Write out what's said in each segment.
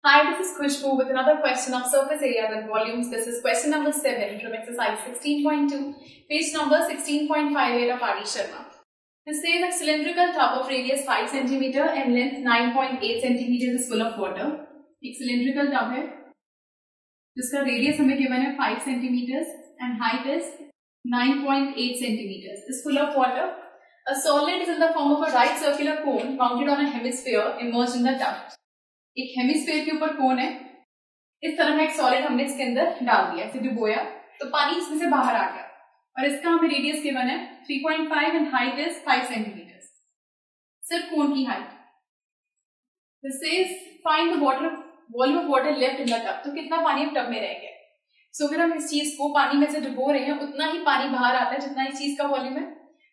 Hi, this is Khushbu with another question of surface areas and volumes. This is question number 7 from exercise 16.2, page number 16.58 of R.D. Sharma. This says a cylindrical tub of radius 5 cm and length 9.8 cm is full of water. एक cylindrical tub है जिसका radius हमें given है 5 cm and height is 9.8 cm is full of water. A solid is in the form of a right circular cone mounted on a hemisphere immersed in the tub. एक hemisphere के ऊपर कोन है, इस तरह का एक सॉलिड हमने इसके अंदर डाल दिया, ऐसे डुबोया तो पानी इसमें से बाहर आ गया और इसका हमें रेडियस गिवन है 3.5 एंड हाइट इज 5 सेंटीमीटर. सिर्फ कोन की height. This says find the water volume of water left in the tub. तो कितना पानी अब टब में रह गया. सो अगर हम इस चीज को पानी में से डुबो रहे हैं उतना ही पानी बाहर आता है जितना इस चीज का वॉल्यूम है.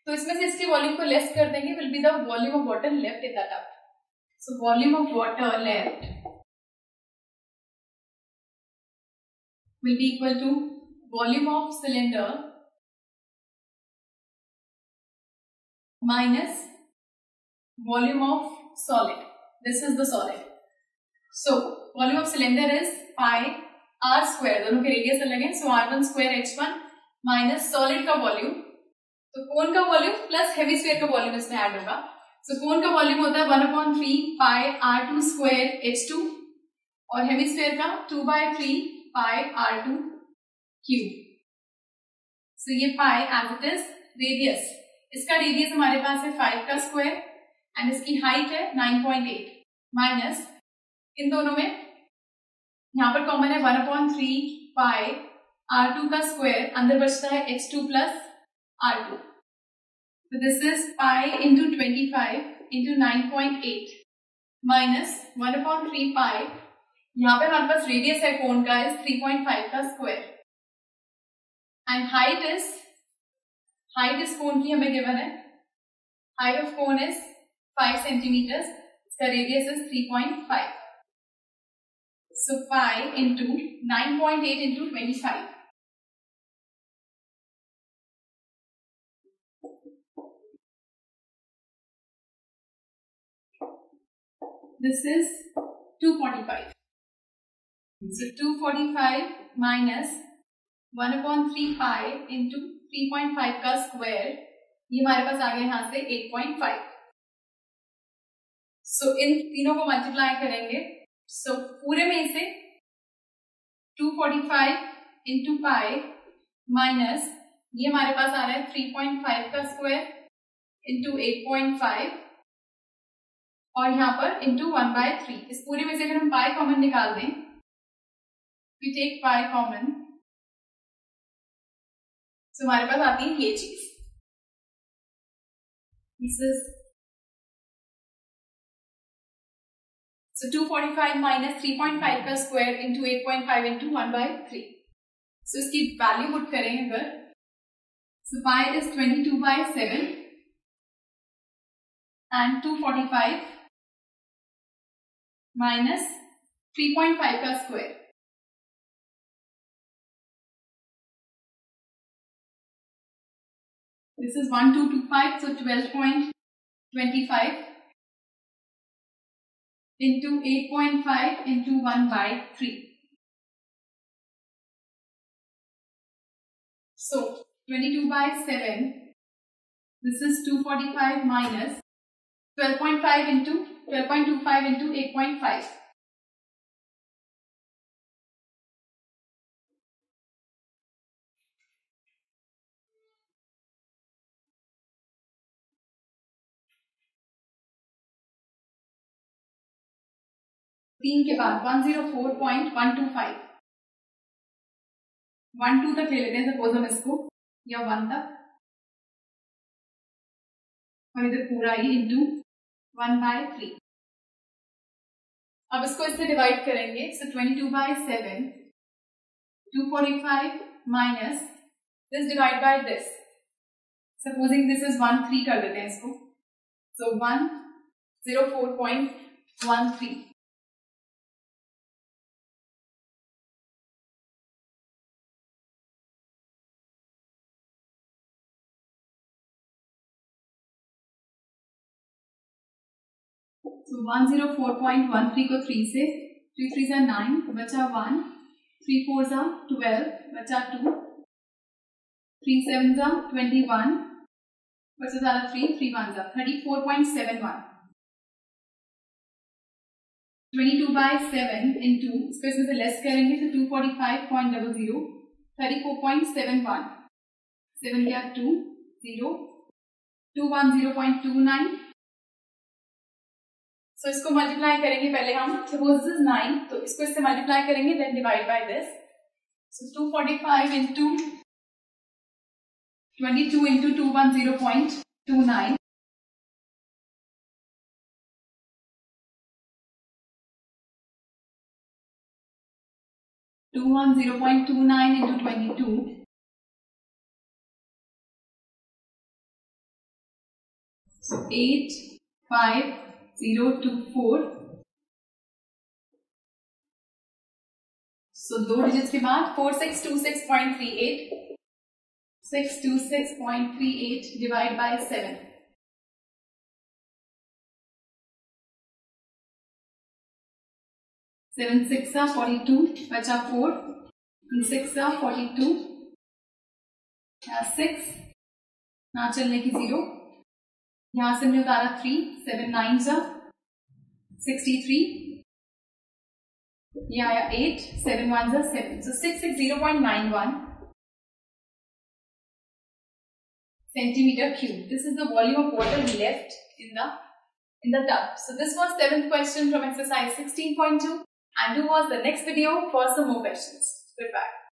तो इसमें से इसके वॉल्यूम को लेस कर देंगे, will be the volume of water left in the tub. So volume of water left will be equal to volume of cylinder minus volume of solid. This is the solid. So volume of cylinder is pi r square. दोनों के radius अलग है. So r1 square h1 minus solid का volume. तो कोन का volume plus hemisphere का volume इसमें add होगा. So कोन का वॉल्यूम होता है 1/3 पाई r2 स्क्वायर h2 और हेमिस्फीयर का 2/3 पाई r2 क्यूब. So ये पाई एज इट इज रेडियस. इसका रेडियस हमारे पास है 5 का स्क्वायर एंड इसकी हाइट है 9.8 माइनस इन दोनों में यहाँ पर कॉमन है 1/3 पाई r2 का स्क्वायर, अंदर बचता है h2 plus r2. So this is pi into 25 into 9.8 minus 1/3 pi. यहाँ पे हमारे पास रेडियस है कोन का is 3.5 का स्क्वायर and height is कोन की हमें गिवन है. Height of cone is 5 centimeters. इसका radius is 3.5. So pi into 9.8 into 25. This is 245. So 245 minus 1/3 pi into 3.5 का स्क्वायर, ये हमारे पास आ गया यहाँ से 8.5. So इन तीनों को मल्टीप्लाई करेंगे. So पूरे में से 245 into pi माइनस ये हमारे पास आ रहा है 3.5 का स्क्वायर into 8.5 और यहाँ पर इंटू 1/3. इस पूरे में से अगर हम पाई कॉमन निकाल दें, we take पाई कॉमन, तो हमारे पास आती है ये चीज. This is so 245 minus 3.5 का स्क्वायर इंटू 8.5 इंटू 1/3. So इसकी वैल्यू पुट करें अगर, so pi is 22/7 and 245 minus 3.5 का square. This is 1225, so 12.25 into 8.5 into 1/3. So 22/7. This is 245 minus 12.5 into 12.25 into 8.5. तीन के बाद 104.125. 1 2 तक ले लेते हैं सपोज हम इसको, या 1 तक, और इधर पूरा ही इंटू 1/3. अब इसको इससे डिवाइड करेंगे. So 22/7, 245 minus this divide by this. Supposing this is 1/3 कर देते हैं इसको. So 104.13. So 104.13 को 3 से 3 3s are 9, बचा 1, 3 4s are 12, बचा 2, 3 7s are 21, बचा सारा 3, 3 1s are 34.71. 22 by 7 into, इसको इसमें से लेस करेंगे तो 245.00, 34.71, 7 क्या 2, 0, 210.29. So इसको मल्टीप्लाई करेंगे पहले हम, सपोज दिस इज 9, तो इसको इससे मल्टीप्लाई करेंगे, then divide by this. So 245 into 22 into 210.29. into 22. So 85024. So 2 digits के बाद 4626.38. 626.38 divide by 7. 7 6 are 42, बचा 4, 6 are 42, 6, ना चलने की 0, यहाँ से हमने उतारा 3, 7 9s are 63, यहाँ आया 8, 7 1s are 7, so 660.91 centimeter cube. This is the volume of water left in the tub. So this was 7th question from exercise 16.2, and do watch the next video for some more questions. Goodbye.